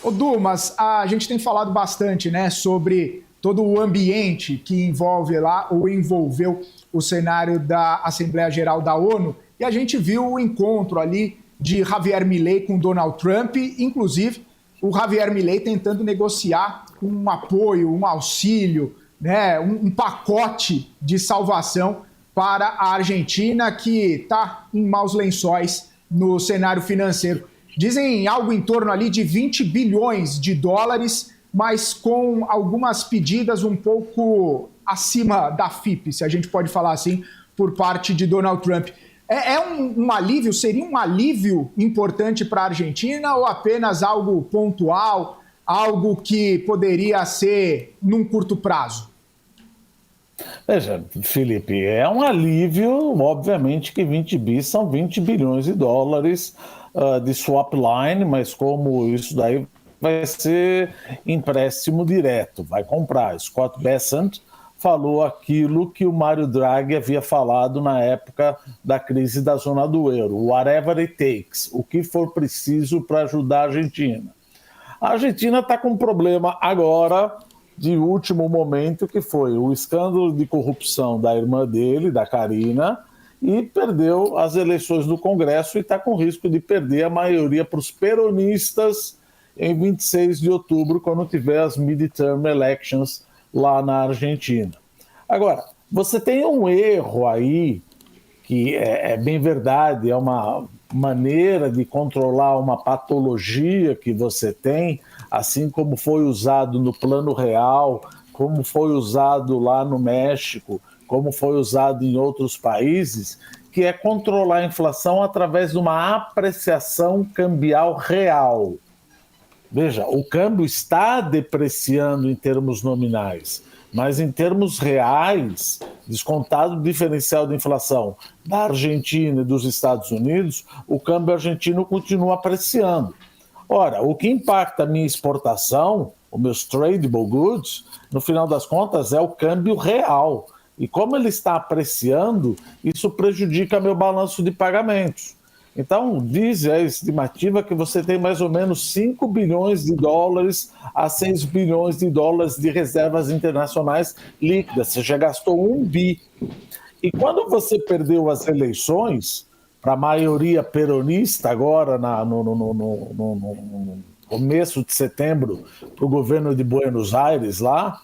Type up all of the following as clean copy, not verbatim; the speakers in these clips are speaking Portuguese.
Ô Dumas, a gente tem falado bastante, né, sobre todo o ambiente que envolve lá ou envolveu o cenário da Assembleia Geral da ONU, e a gente viu o encontro ali de Javier Milei com Donald Trump, inclusive o Javier Milei tentando negociar um apoio, um auxílio, né, um pacote de salvação para a Argentina, que está em maus lençóis no cenário financeiro. Dizem algo em torno ali de 20 bilhões de dólares, mas com algumas pedidas um pouco acima da FIP, se a gente pode falar assim, por parte de Donald Trump. É um alívio, seria um alívio importante para a Argentina ou apenas algo pontual, algo que poderia ser num curto prazo? Veja, Felipe, é um alívio, obviamente que 20 bis são 20 bilhões de dólares de swap line, mas como isso daí vai ser empréstimo direto, vai comprar. Scott Bessent falou aquilo que o Mário Draghi havia falado na época da crise da zona do euro, whatever it takes, o que for preciso para ajudar a Argentina. A Argentina está com um problema agora de último momento, que foi o escândalo de corrupção da irmã dele, da Karina, e perdeu as eleições do Congresso e está com risco de perder a maioria para os peronistas em 26 de outubro, quando tiver as midterm elections lá na Argentina. Agora, você tem um erro aí, que é bem verdade, é uma maneira de controlar uma patologia que você tem, assim como foi usado no Plano Real, como foi usado lá no México, como foi usado em outros países, que é controlar a inflação através de uma apreciação cambial real. Veja, o câmbio está depreciando em termos nominais, mas em termos reais, descontado o diferencial de inflação da Argentina e dos Estados Unidos, o câmbio argentino continua apreciando. Ora, o que impacta a minha exportação, os meus tradable goods, no final das contas, é o câmbio real. E como ele está apreciando, isso prejudica meu balanço de pagamentos. Então, diz a estimativa que você tem mais ou menos 5 bilhões de dólares a 6 bilhões de dólares de reservas internacionais líquidas. Você já gastou 1 bi. E quando você perdeu as eleições, para a maioria peronista agora, no começo de setembro, para o governo de Buenos Aires lá,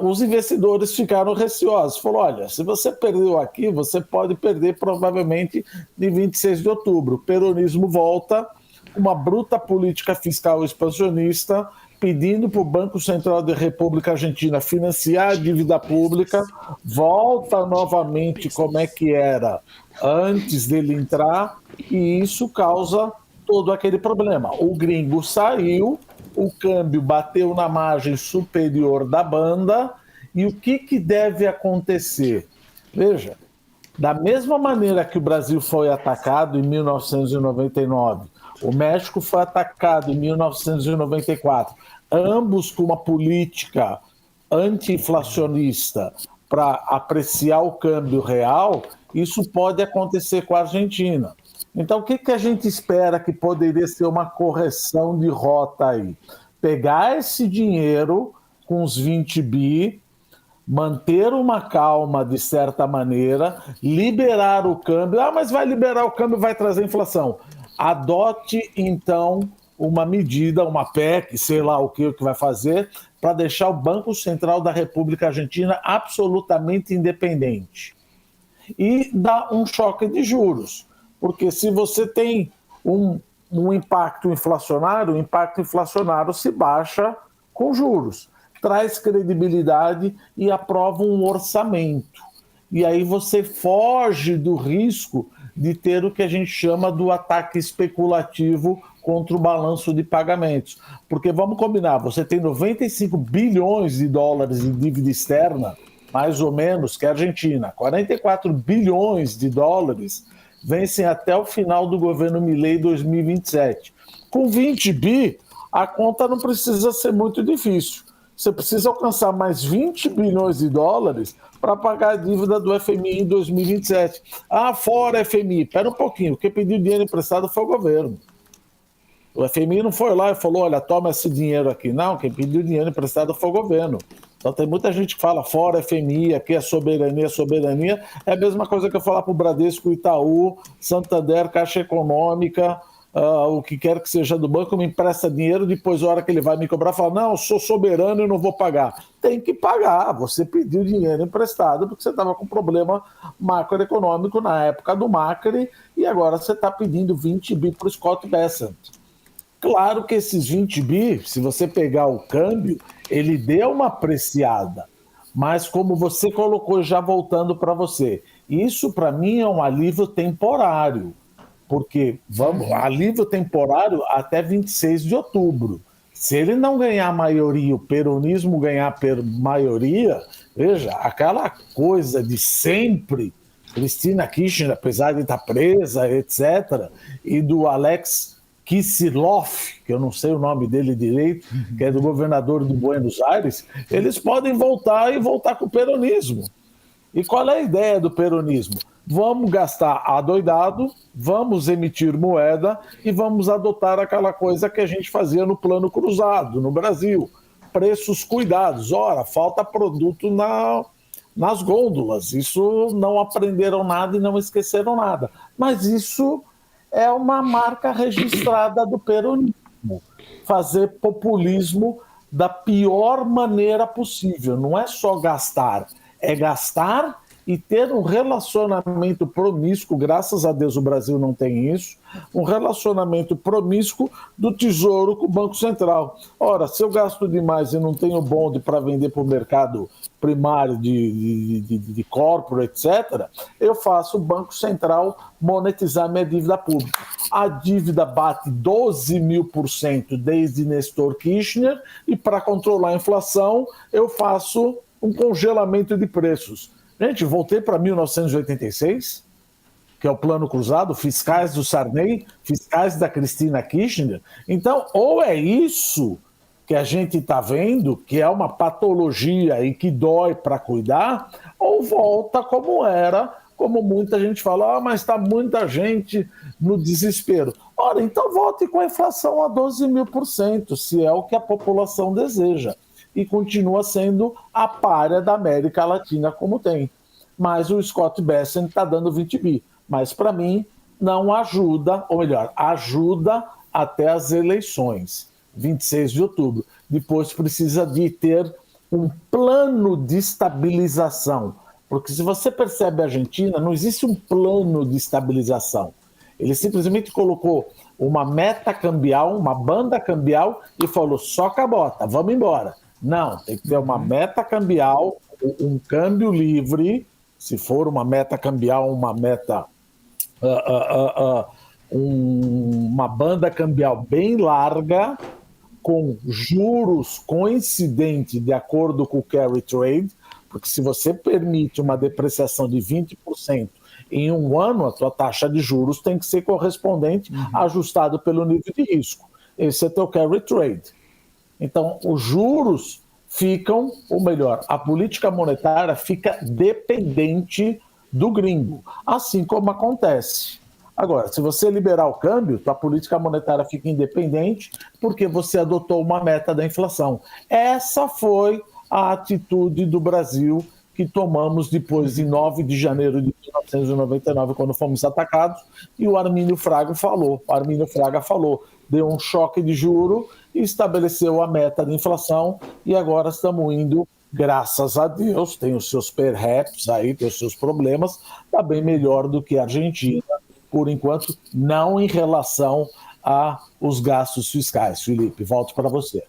os investidores ficaram receosos. Falaram, olha, se você perdeu aqui, você pode perder provavelmente de 26 de outubro. O peronismo volta, uma bruta política fiscal expansionista, pedindo para o Banco Central da República Argentina financiar a dívida pública, volta novamente como é que era antes dele entrar, e isso causa todo aquele problema. O gringo saiu, o câmbio bateu na margem superior da banda, e o que deve acontecer? Veja, da mesma maneira que o Brasil foi atacado em 1999, o México foi atacado em 1994, ambos com uma política anti-inflacionista para apreciar o câmbio real, isso pode acontecer com a Argentina. Então, o que a gente espera que poderia ser uma correção de rota aí? Pegar esse dinheiro com os 20 bi, manter uma calma de certa maneira, liberar o câmbio. Ah, mas vai liberar o câmbio, vai trazer inflação. Adote, então, uma medida, uma PEC, sei lá o que vai fazer, para deixar o Banco Central da República Argentina absolutamente independente. E dar um choque de juros. Porque se você tem um impacto inflacionário, o impacto inflacionário se baixa com juros, traz credibilidade e aprova um orçamento. E aí você foge do risco de ter o que a gente chama do ataque especulativo contra o balanço de pagamentos. Porque vamos combinar, você tem 95 bilhões de dólares de dívida externa, mais ou menos, que a Argentina, 44 bilhões de dólares vencem até o final do governo Milei 2027. Com 20 bi, a conta não precisa ser muito difícil. Você precisa alcançar mais 20 bilhões de dólares para pagar a dívida do FMI em 2027. Ah, fora FMI. Espera um pouquinho, quem pediu dinheiro emprestado foi o governo. O FMI não foi lá e falou, olha, toma esse dinheiro aqui. Não, quem pediu dinheiro emprestado foi o governo. Então tem muita gente que fala fora FMI, aqui é soberania, soberania. É a mesma coisa que eu falar para o Bradesco, Itaú, Santander, Caixa Econômica, o que quer que seja do banco, me empresta dinheiro, depois a hora que ele vai me cobrar, fala, não, eu sou soberano e não vou pagar. Tem que pagar, você pediu dinheiro emprestado porque você estava com problema macroeconômico na época do Macri e agora você está pedindo 20 bi para o Scott Bessent. Claro que esses 20 bi, se você pegar o câmbio, ele deu uma apreciada, mas como você colocou já voltando para você, isso para mim é um alívio temporário, porque alívio temporário até 26 de outubro. Se ele não ganhar maioria, o peronismo ganhar maioria, veja, aquela coisa de sempre, Cristina Kirchner, apesar de estar presa, etc., e do Alex Kicillof, que eu não sei o nome dele direito, que é do governador de Buenos Aires, eles podem voltar com o peronismo. E qual é a ideia do peronismo? Vamos gastar adoidado, vamos emitir moeda e vamos adotar aquela coisa que a gente fazia no plano cruzado, no Brasil. Preços cuidados. Ora, falta produto nas gôndolas. Isso não aprenderam nada e não esqueceram nada. Mas isso é uma marca registrada do peronismo. Fazer populismo da pior maneira possível. Não é só gastar, é gastar e ter um relacionamento promíscuo, graças a Deus o Brasil não tem isso, um relacionamento promíscuo do Tesouro com o Banco Central. Ora, se eu gasto demais e não tenho bonde para vender para o mercado primário de corporate, etc., eu faço o Banco Central monetizar minha dívida pública. A dívida bate 12.000% desde Nestor Kirchner e para controlar a inflação eu faço um congelamento de preços. Gente, voltei para 1986, que é o plano cruzado, fiscais do Sarney, fiscais da Cristina Kirchner. Então, ou é isso que a gente está vendo, que é uma patologia e que dói para cuidar, ou volta como era, como muita gente fala, mas está muita gente no desespero. Ora, então volte com a inflação a 12.000%, se é o que a população deseja. E continua sendo a párea da América Latina como tem. Mas o Scott Bessent está dando 20 bi. Mas, para mim, não ajuda, ou melhor, ajuda até as eleições, 26 de outubro. Depois precisa de ter um plano de estabilização. Porque se você percebe a Argentina, não existe um plano de estabilização. Ele simplesmente colocou uma meta cambial, uma banda cambial e falou, só cabota, vamos embora. Não, tem que ter uma meta cambial, um câmbio livre, se for uma meta cambial, uma meta, uma banda cambial bem larga, com juros coincidentes de acordo com o carry trade, porque se você permite uma depreciação de 20% em um ano, a tua taxa de juros tem que ser correspondente, ajustado pelo nível de risco. Esse é teu carry trade. Então, os juros ficam, ou melhor, a política monetária fica dependente do gringo, assim como acontece. Agora, se você liberar o câmbio, a política monetária fica independente porque você adotou uma meta da inflação. Essa foi a atitude do Brasil que tomamos depois de 9 de janeiro de 1999, quando fomos atacados, e o Armínio Fraga falou, deu um choque de juro e estabeleceu a meta de inflação, e agora estamos indo, graças a Deus, tem os seus perhaps aí, tem os seus problemas, está bem melhor do que a Argentina, por enquanto, não em relação aos gastos fiscais. Felipe, volto para você.